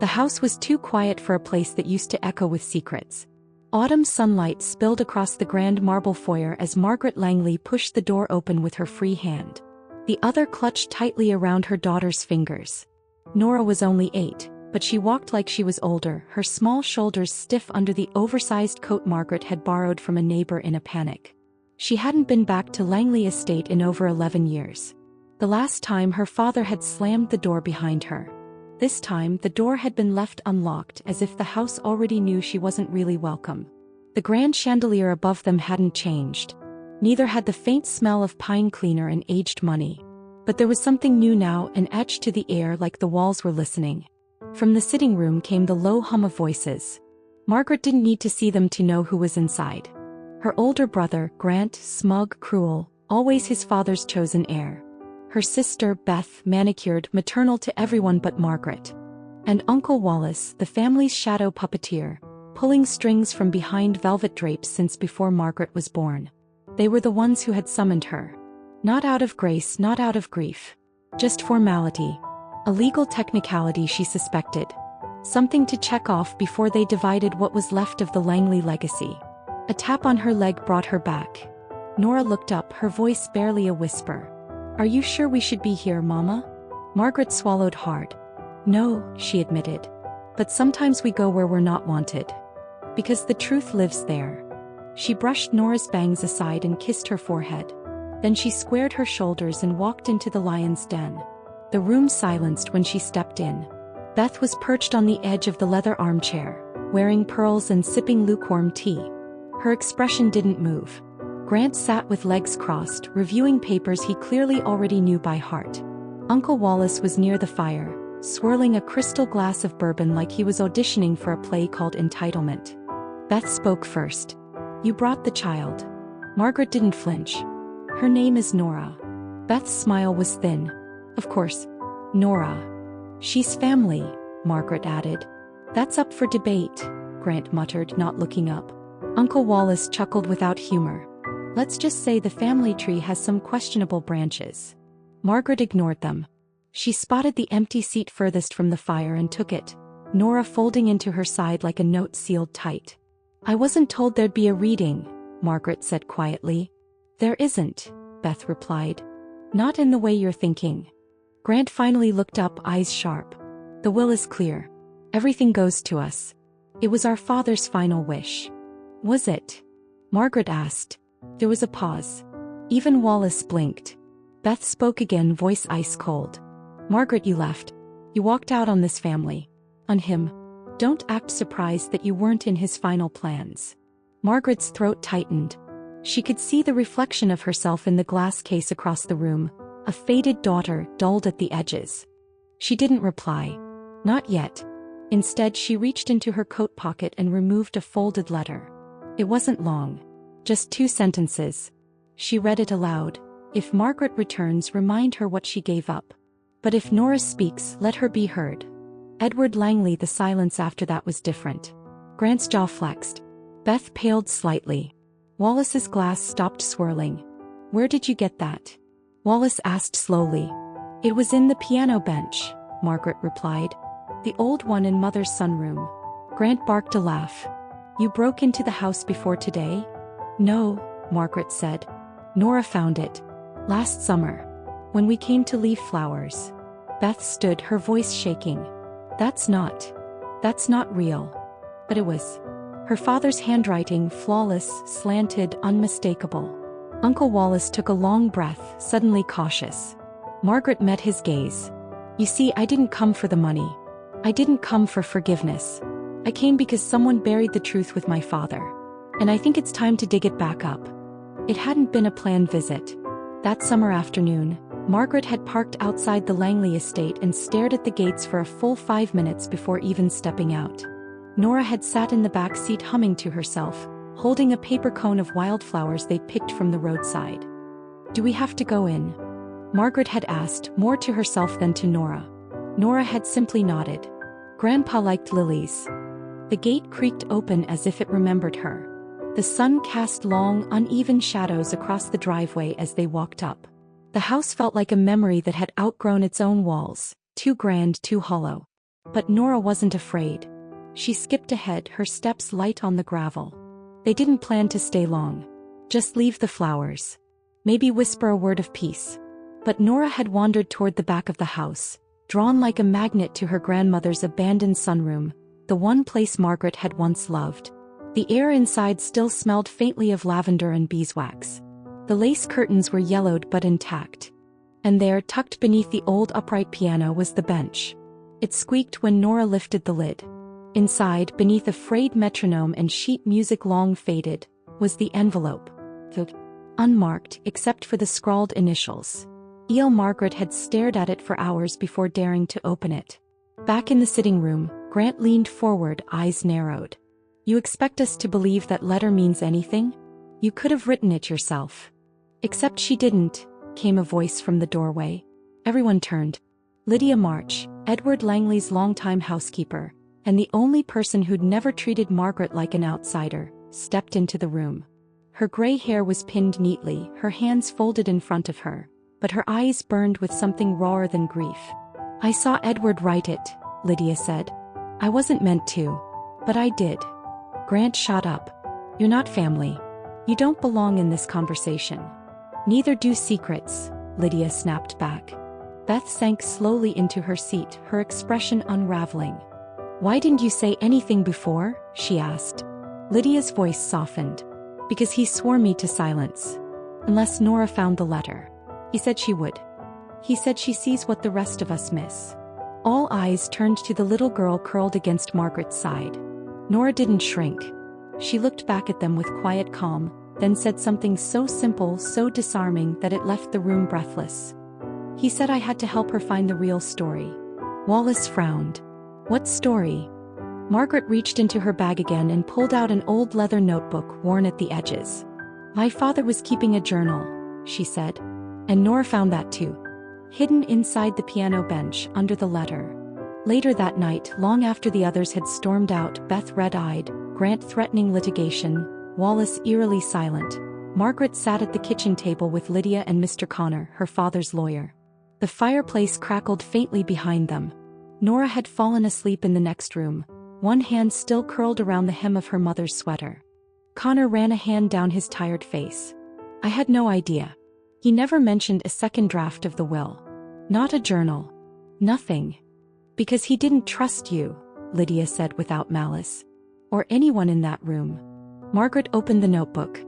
The house was too quiet for a place that used to echo with secrets. Autumn sunlight spilled across the grand marble foyer as Margaret Langley pushed the door open with her free hand. The other clutched tightly around her daughter's fingers. Nora was only 8, but she walked like she was older, her small shoulders stiff under the oversized coat Margaret had borrowed from a neighbor in a panic. She hadn't been back to Langley Estate in over 11 years. The last time her father had slammed the door behind her. This time the door had been left unlocked as if the house already knew she wasn't really welcome. The grand chandelier above them hadn't changed. Neither had the faint smell of pine cleaner and aged money. But there was something new now and etched to the air like the walls were listening. From the sitting room came the low hum of voices. Margaret didn't need to see them to know who was inside. Her older brother, Grant, smug, cruel, always his father's chosen heir. Her sister, Beth, manicured, maternal to everyone but Margaret. And Uncle Wallace, the family's shadow puppeteer, pulling strings from behind velvet drapes since before Margaret was born. They were the ones who had summoned her. Not out of grace, not out of grief. Just formality. A legal technicality she suspected. Something to check off before they divided what was left of the Langley legacy. A tap on her leg brought her back. Nora looked up, her voice barely a whisper. "Are you sure we should be here, Mama?" Margaret swallowed hard. "No," she admitted. "But sometimes we go where we're not wanted. Because the truth lives there." She brushed Nora's bangs aside and kissed her forehead. Then she squared her shoulders and walked into the lion's den. The room silenced when she stepped in. Beth was perched on the edge of the leather armchair, wearing pearls and sipping lukewarm tea. Her expression didn't move. Grant sat with legs crossed, reviewing papers he clearly already knew by heart. Uncle Wallace was near the fire, swirling a crystal glass of bourbon like he was auditioning for a play called Entitlement. Beth spoke first. "You brought the child." Margaret didn't flinch. "Her name is Nora." Beth's smile was thin. "Of course. Nora. She's family," Margaret added. "That's up for debate," Grant muttered, not looking up. Uncle Wallace chuckled without humor. "Let's just say the family tree has some questionable branches." Margaret ignored them. She spotted the empty seat furthest from the fire and took it, Nora folding into her side like a note sealed tight. "I wasn't told there'd be a reading," Margaret said quietly. "There isn't," Beth replied. "Not in the way you're thinking." Grant finally looked up, eyes sharp. "The will is clear. Everything goes to us. It was our father's final wish." "Was it?" Margaret asked. There was a pause. Even Wallace blinked. Beth spoke again, voice ice cold. "Margaret, you left. You walked out on this family. On him. Don't act surprised that you weren't in his final plans." Margaret's throat tightened. She could see the reflection of herself in the glass case across the room, a faded daughter, dulled at the edges. She didn't reply. Not yet. Instead, she reached into her coat pocket and removed a folded letter. It wasn't long. Just 2 sentences. She read it aloud. "If Margaret returns, remind her what she gave up. But if Nora speaks, let her be heard." Edward Langley. The silence after that was different. Grant's jaw flexed. Beth paled slightly. Wallace's glass stopped swirling. "Where did you get that?" Wallace asked slowly. "It was in the piano bench," Margaret replied. "The old one in Mother's sunroom." Grant barked a laugh. "You broke into the house before today?" "No," Margaret said. "Nora found it. Last summer. When we came to leave flowers." Beth stood, her voice shaking. That's not real." But it was. Her father's handwriting, flawless, slanted, unmistakable. Uncle Wallace took a long breath, suddenly cautious. Margaret met his gaze. "You see, I didn't come for the money. I didn't come for forgiveness. I came because someone buried the truth with my father. And I think it's time to dig it back up." It hadn't been a planned visit. That summer afternoon, Margaret had parked outside the Langley estate and stared at the gates for a full 5 minutes before even stepping out. Nora had sat in the back seat humming to herself, holding a paper cone of wildflowers they'd picked from the roadside. "Do we have to go in?" Margaret had asked, more to herself than to Nora. Nora had simply nodded. Grandpa liked lilies. The gate creaked open as if it remembered her. The sun cast long, uneven shadows across the driveway as they walked up. The house felt like a memory that had outgrown its own walls, too grand, too hollow. But Nora wasn't afraid. She skipped ahead, her steps light on the gravel. They didn't plan to stay long. Just leave the flowers. Maybe whisper a word of peace. But Nora had wandered toward the back of the house, drawn like a magnet to her grandmother's abandoned sunroom, the one place Margaret had once loved. The air inside still smelled faintly of lavender and beeswax. The lace curtains were yellowed but intact. And there, tucked beneath the old upright piano, was the bench. It squeaked when Nora lifted the lid. Inside, beneath a frayed metronome and sheet music long faded, was the envelope. Unmarked, except for the scrawled initials. Margaret had stared at it for hours before daring to open it. Back in the sitting room, Grant leaned forward, eyes narrowed. "You expect us to believe that letter means anything? You could have written it yourself." "Except she didn't," came a voice from the doorway. Everyone turned. Lydia March, Edward Langley's longtime housekeeper, and the only person who'd never treated Margaret like an outsider, stepped into the room. Her gray hair was pinned neatly, her hands folded in front of her, but her eyes burned with something rawer than grief. "I saw Edward write it," Lydia said. "I wasn't meant to. But I did." Grant shot up. "You're not family. You don't belong in this conversation." "Neither do secrets," Lydia snapped back. Beth sank slowly into her seat, her expression unraveling. "Why didn't you say anything before?" she asked. Lydia's voice softened. "Because he swore me to silence. Unless Nora found the letter. He said she would. He said she sees what the rest of us miss." All eyes turned to the little girl curled against Margaret's side. Nora didn't shrink. She looked back at them with quiet calm, then said something so simple, so disarming that it left the room breathless. "He said I had to help her find the real story." Wallace frowned. "What story?" Margaret reached into her bag again and pulled out an old leather notebook worn at the edges. "My father was keeping a journal," she said. "And Nora found that too. Hidden inside the piano bench, under the letter." Later that night, long after the others had stormed out, Beth red-eyed, Grant threatening litigation, Wallace eerily silent, Margaret sat at the kitchen table with Lydia and Mr. Connor, her father's lawyer. The fireplace crackled faintly behind them. Nora had fallen asleep in the next room, one hand still curled around the hem of her mother's sweater. Connor ran a hand down his tired face. "I had no idea. He never mentioned a second draft of the will. Not a journal. Nothing. Because he didn't trust you," Lydia said without malice. "Or anyone in that room." Margaret opened the notebook.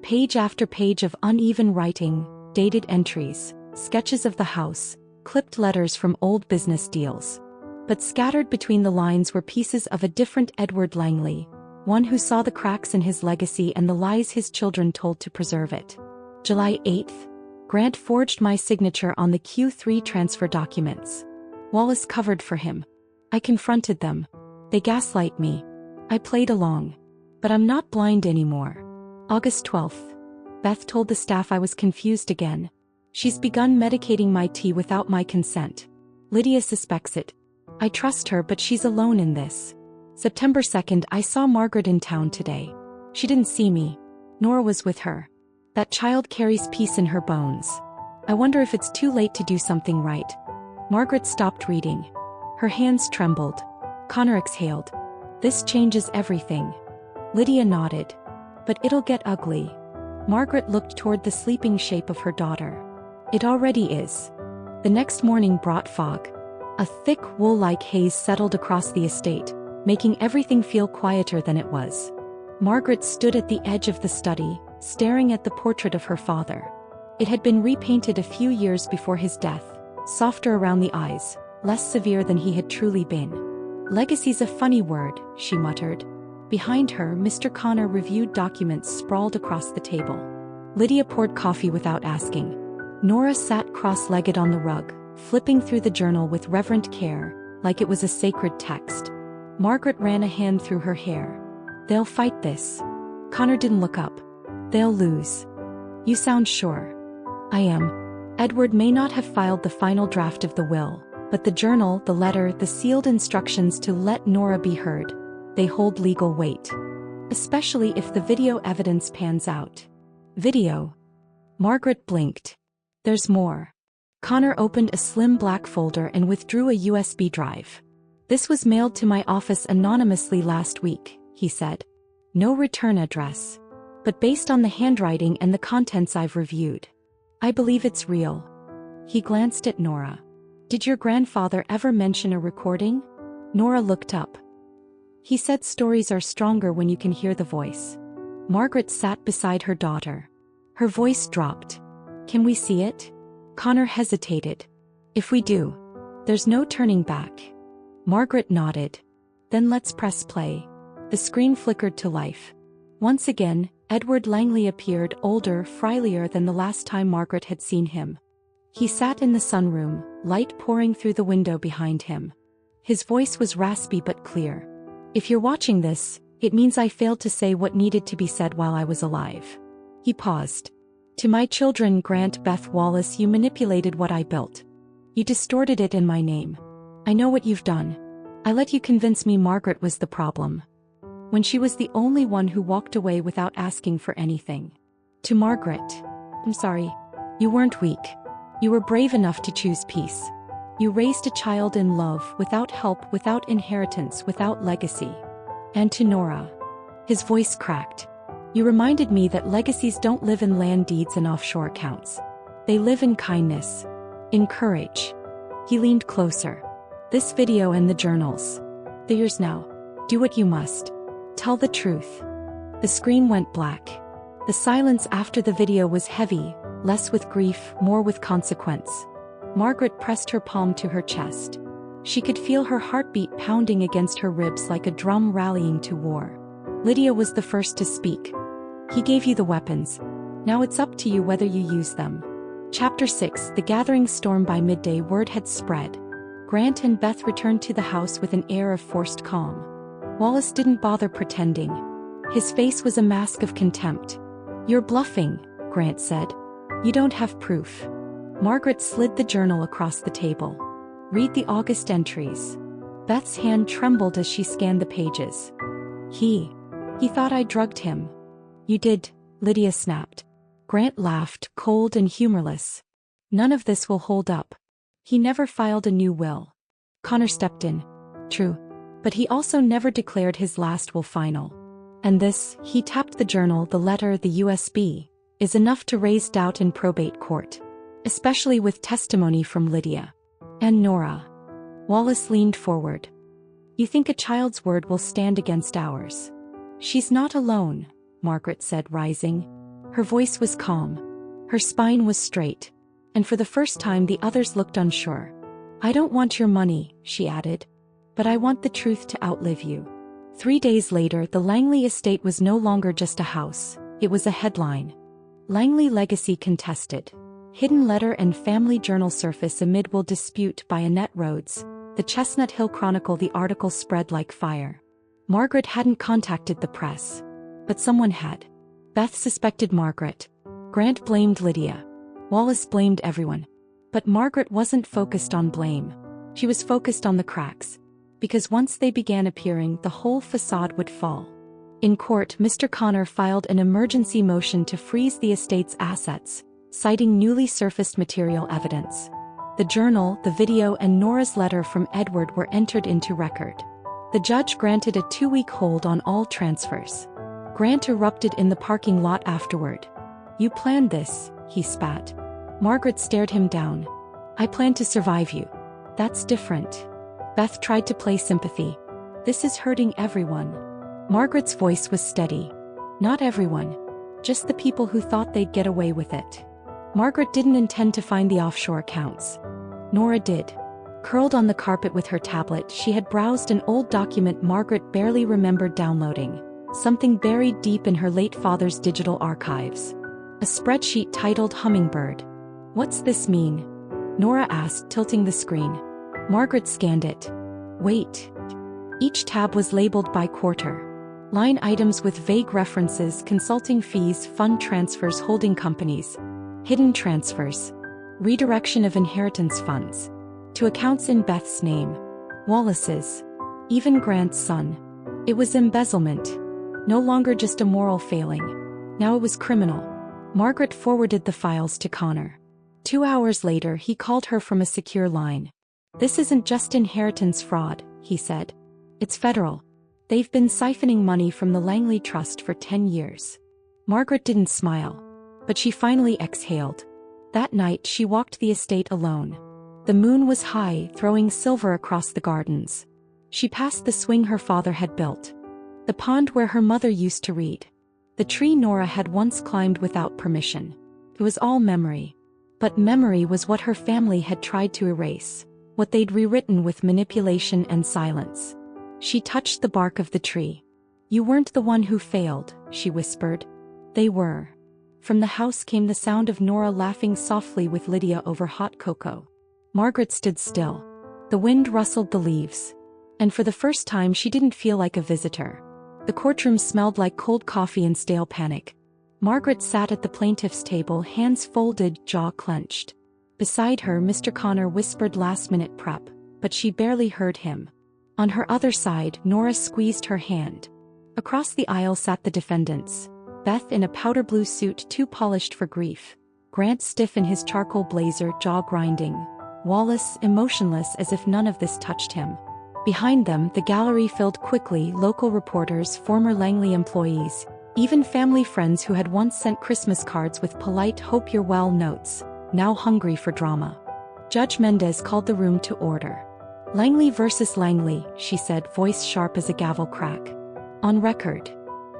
Page after page of uneven writing, dated entries, sketches of the house, clipped letters from old business deals. But scattered between the lines were pieces of a different Edward Langley, one who saw the cracks in his legacy and the lies his children told to preserve it. July 8th. Grant forged my signature on the Q3 transfer documents. Wallace covered for him. I confronted them. They gaslight me. I played along. But I'm not blind anymore. August 12th. Beth told the staff I was confused again. She's begun medicating my tea without my consent. Lydia suspects it. I trust her, but she's alone in this. September 2nd. I saw Margaret in town today. She didn't see me. Nora was with her. That child carries peace in her bones. I wonder if it's too late to do something right. Margaret stopped reading. Her hands trembled. Connor exhaled. "This changes everything." Lydia nodded. "But it'll get ugly." Margaret looked toward the sleeping shape of her daughter. "It already is." The next morning brought fog. A thick wool-like haze settled across the estate, making everything feel quieter than it was. Margaret stood at the edge of the study, staring at the portrait of her father. It had been repainted a few years before his death, softer around the eyes, less severe than he had truly been. "Legacy's a funny word," she muttered. Behind her, Mr. Connor reviewed documents sprawled across the table. Lydia poured coffee without asking. Nora sat cross-legged on the rug, flipping through the journal with reverent care, like it was a sacred text. Margaret ran a hand through her hair. "They'll fight this." Connor didn't look up. "They'll lose." "You sound sure." "I am. Edward may not have filed the final draft of the will, but the journal, the letter, the sealed instructions to let Nora be heard, they hold legal weight. Especially if the video evidence pans out. Video. Margaret blinked. "There's more." Connor opened a slim black folder and withdrew a USB drive. "This was mailed to my office anonymously last week," he said. "No return address. But based on the handwriting and the contents I've reviewed, I believe it's real." He glanced at Nora. "Did your grandfather ever mention a recording?" Nora looked up. "He said stories are stronger when you can hear the voice." Margaret sat beside her daughter. Her voice dropped. "Can we see it?" Connor hesitated. "If we do, there's no turning back." Margaret nodded. "Then let's press play." The screen flickered to life. Once again, Edward Langley appeared, older, frielier than the last time Margaret had seen him. He sat in the sunroom, light pouring through the window behind him. His voice was raspy but clear. "If you're watching this, it means I failed to say what needed to be said while I was alive." He paused. "To my children, Grant, Beth, Wallace, you manipulated what I built. You distorted it in my name. I know what you've done. I let you convince me Margaret was the problem, when she was the only one who walked away without asking for anything. To Margaret, I'm sorry. You weren't weak. You were brave enough to choose peace. You raised a child in love, without help, without inheritance, without legacy. And to Nora." His voice cracked. "You reminded me that legacies don't live in land deeds and offshore accounts. They live in kindness. In courage." He leaned closer. "This video and the journals. They're yours now. Do what you must. Tell the truth." The screen went black. The silence after the video was heavy, less with grief, more with consequence. Margaret pressed her palm to her chest. She could feel her heartbeat pounding against her ribs like a drum rallying to war. Lydia was the first to speak. "He gave you the weapons. Now it's up to you whether you use them." Chapter 6. The gathering storm. By midday, word had spread. Grant and Beth returned to the house with an air of forced calm. Wallace didn't bother pretending. His face was a mask of contempt. "You're bluffing," Grant said. "You don't have proof." Margaret slid the journal across the table. "Read the August entries." Beth's hand trembled as she scanned the pages. He thought I drugged him." "You did," Lydia snapped. Grant laughed, cold and humorless. "None of this will hold up. He never filed a new will." Connor stepped in. "True. But he also never declared his last will final. And this," he tapped the journal, "the letter, the USB, is enough to raise doubt in probate court. Especially with testimony from Lydia. And Nora." Wallace leaned forward. "You think a child's word will stand against ours?" "She's not alone," Margaret said, rising. Her voice was calm. Her spine was straight. And for the first time the others looked unsure. "I don't want your money," she added. "But I want the truth to outlive you." 3 days later, the Langley estate was no longer just a house, it was a headline. Langley legacy contested. Hidden letter and family journal surface amid will dispute by Annette Rhodes. The Chestnut Hill Chronicle. The article spread like fire. Margaret hadn't contacted the press. But someone had. Beth suspected Margaret. Grant blamed Lydia. Wallace blamed everyone. But Margaret wasn't focused on blame. She was focused on the cracks. Because once they began appearing, the whole facade would fall. In court, Mr. Connor filed an emergency motion to freeze the estate's assets, citing newly surfaced material evidence. The journal, the video, and Nora's letter from Edward were entered into record. The judge granted a 2-week hold on all transfers. Grant erupted in the parking lot afterward. "You planned this," he spat. Margaret stared him down. "I planned to survive you." "That's different." Beth tried to play sympathy. "This is hurting everyone." Margaret's voice was steady. "Not everyone. Just the people who thought they'd get away with it." Margaret didn't intend to find the offshore accounts. Nora did. Curled on the carpet with her tablet, she had browsed an old document Margaret barely remembered downloading, something buried deep in her late father's digital archives. A spreadsheet titled Hummingbird. "What's this mean?" Nora asked, tilting the screen. Margaret scanned it. "Wait." Each tab was labeled by quarter. Line items with vague references: consulting fees, fund transfers, holding companies, hidden transfers, redirection of inheritance funds, to accounts in Beth's name, Wallace's, even Grant's son. It was embezzlement. No longer just a moral failing. Now it was criminal. Margaret forwarded the files to Connor. 2 hours later, he called her from a secure line. "This isn't just inheritance fraud," he said. It's federal. They've been siphoning money from the Langley Trust for 10 years. Margaret didn't smile, but she finally exhaled. That night she walked the estate alone. The moon was high, throwing silver across the gardens. She passed the swing her father had built, the pond where her mother used to read, the tree Nora had once climbed without permission. It was all memory. But memory was what her family had tried to erase, what they'd rewritten with manipulation and silence. She touched the bark of the tree. You weren't the one who failed, she whispered. They were. From the house came the sound of Nora laughing softly with Lydia over hot cocoa. Margaret stood still. The wind rustled the leaves. And for the first time she didn't feel like a visitor. The courtroom smelled like cold coffee and stale panic. Margaret sat at the plaintiff's table, hands folded, jaw clenched. Beside her, Mr. Connor whispered last-minute prep, but she barely heard him. On her other side, Nora squeezed her hand. Across the aisle sat the defendants. Beth in a powder blue suit too polished for grief. Grant stiff in his charcoal blazer, jaw grinding. Wallace emotionless as if none of this touched him. Behind them, the gallery filled quickly, local reporters, former Langley employees, even family friends who had once sent Christmas cards with polite "hope you're well" notes, now hungry for drama. Judge Mendez called the room to order. Langley versus Langley, she said, voice sharp as a gavel crack. On record.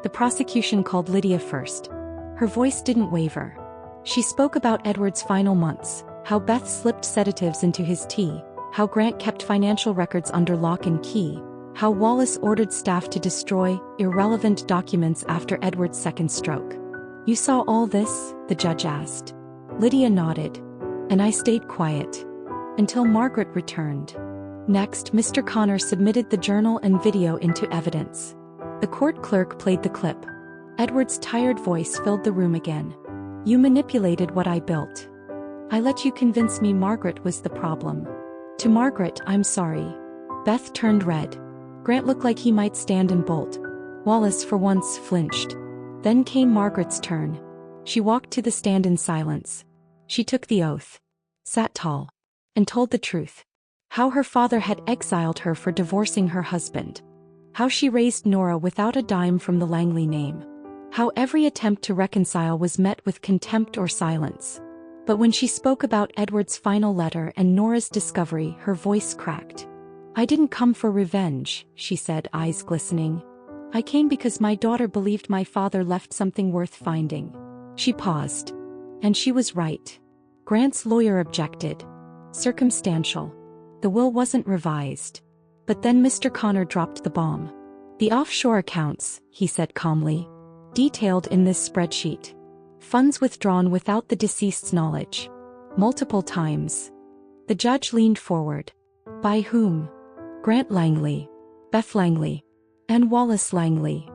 The prosecution called Lydia first. Her voice didn't waver. She spoke about Edward's final months, how Beth slipped sedatives into his tea, how Grant kept financial records under lock and key, how Wallace ordered staff to destroy irrelevant documents after Edward's second stroke. You saw all this? The judge asked. Lydia nodded. And I stayed quiet. Until Margaret returned. Next, Mr. Connor submitted the journal and video into evidence. The court clerk played the clip. Edward's tired voice filled the room again. You manipulated what I built. I let you convince me Margaret was the problem. To Margaret, I'm sorry. Beth turned red. Grant looked like he might stand and bolt. Wallace for once flinched. Then came Margaret's turn. She walked to the stand in silence. She took the oath, sat tall, and told the truth. How her father had exiled her for divorcing her husband. How she raised Nora without a dime from the Langley name. How every attempt to reconcile was met with contempt or silence. But when she spoke about Edward's final letter and Nora's discovery, her voice cracked. I didn't come for revenge, she said, eyes glistening. I came because my daughter believed my father left something worth finding. She paused. And she was right. Grant's lawyer objected. Circumstantial. The will wasn't revised. But then Mr. Connor dropped the bomb. The offshore accounts, he said calmly. Detailed in this spreadsheet. Funds withdrawn without the deceased's knowledge. Multiple times. The judge leaned forward. By whom? Grant Langley, Beth Langley, and Wallace Langley.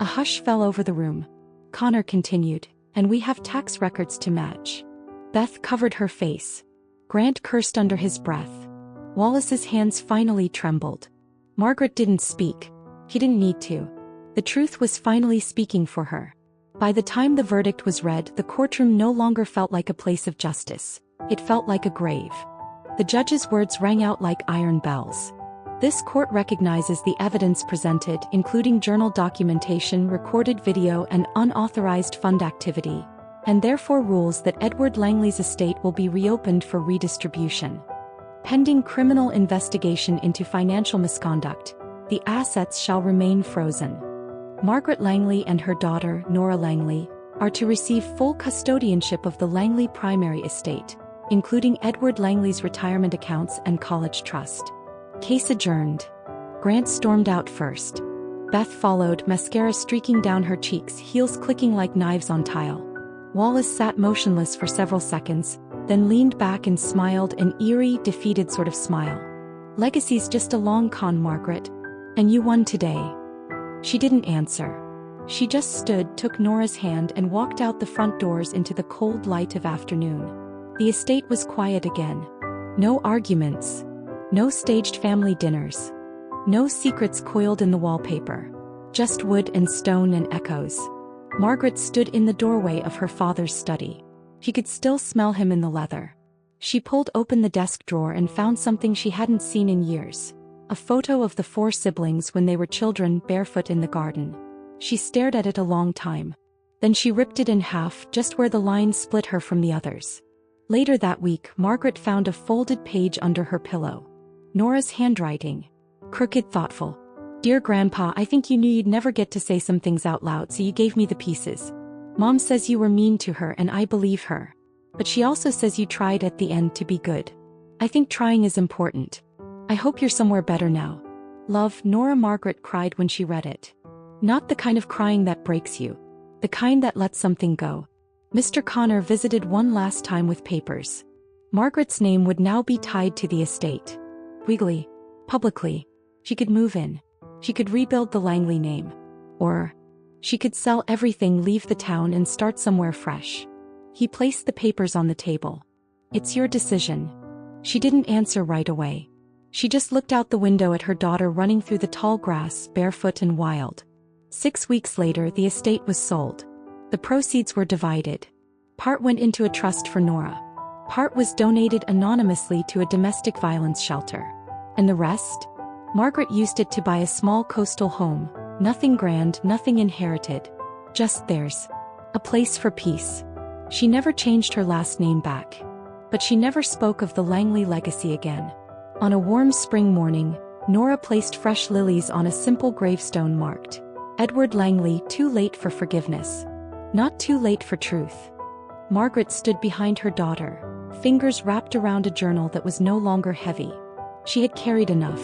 A hush fell over the room. Connor continued, and we have tax records to match. Beth covered her face. Grant cursed under his breath. Wallace's hands finally trembled. Margaret didn't speak. He didn't need to. The truth was finally speaking for her. By the time the verdict was read, the courtroom no longer felt like a place of justice. It felt like a grave. The judge's words rang out like iron bells. This court recognizes the evidence presented, including journal documentation, recorded video, and unauthorized fund activity, and therefore rules that Edward Langley's estate will be reopened for redistribution. Pending criminal investigation into financial misconduct, the assets shall remain frozen. Margaret Langley and her daughter, Nora Langley, are to receive full custodianship of the Langley primary estate, including Edward Langley's retirement accounts and college trust. Case adjourned. Grant stormed out first. Beth followed, mascara streaking down her cheeks, heels clicking like knives on tile. Wallace sat motionless for several seconds, then leaned back and smiled, an eerie, defeated sort of smile. Legacy's just a long con, Margaret. And you won today. She didn't answer. She just stood, took Nora's hand, and walked out the front doors into the cold light of afternoon. The estate was quiet again. No arguments. No staged family dinners. No secrets coiled in the wallpaper. Just wood and stone and echoes. Margaret stood in the doorway of her father's study. She could still smell him in the leather. She pulled open the desk drawer and found something she hadn't seen in years. A photo of the 4 siblings when they were children barefoot in the garden. She stared at it a long time. Then she ripped it in half just where the line split her from the others. Later that week, Margaret found a folded page under her pillow. Nora's handwriting. Crooked, thoughtful. Dear Grandpa, I think you knew you'd never get to say some things out loud, so you gave me the pieces. Mom says you were mean to her and I believe her. But she also says you tried at the end to be good. I think trying is important. I hope you're somewhere better now. Love, Nora. Margaret cried when she read it. Not the kind of crying that breaks you. The kind that lets something go. Mr. Connor visited one last time with papers. Margaret's name would now be tied to the estate. Legally, publicly. She could move in. She could rebuild the Langley name. Or she could sell everything, leave the town and start somewhere fresh. He placed the papers on the table. It's your decision. She didn't answer right away. She just looked out the window at her daughter running through the tall grass, barefoot and wild. 6 weeks later, the estate was sold. The proceeds were divided. Part went into a trust for Nora. Part was donated anonymously to a domestic violence shelter. And the rest? Margaret used it to buy a small coastal home. Nothing grand, nothing inherited. Just theirs. A place for peace. She never changed her last name back. But she never spoke of the Langley legacy again. On a warm spring morning, Nora placed fresh lilies on a simple gravestone marked Edward Langley, too late for forgiveness. Not too late for truth. Margaret stood behind her daughter, fingers wrapped around a journal that was no longer heavy. She had carried enough.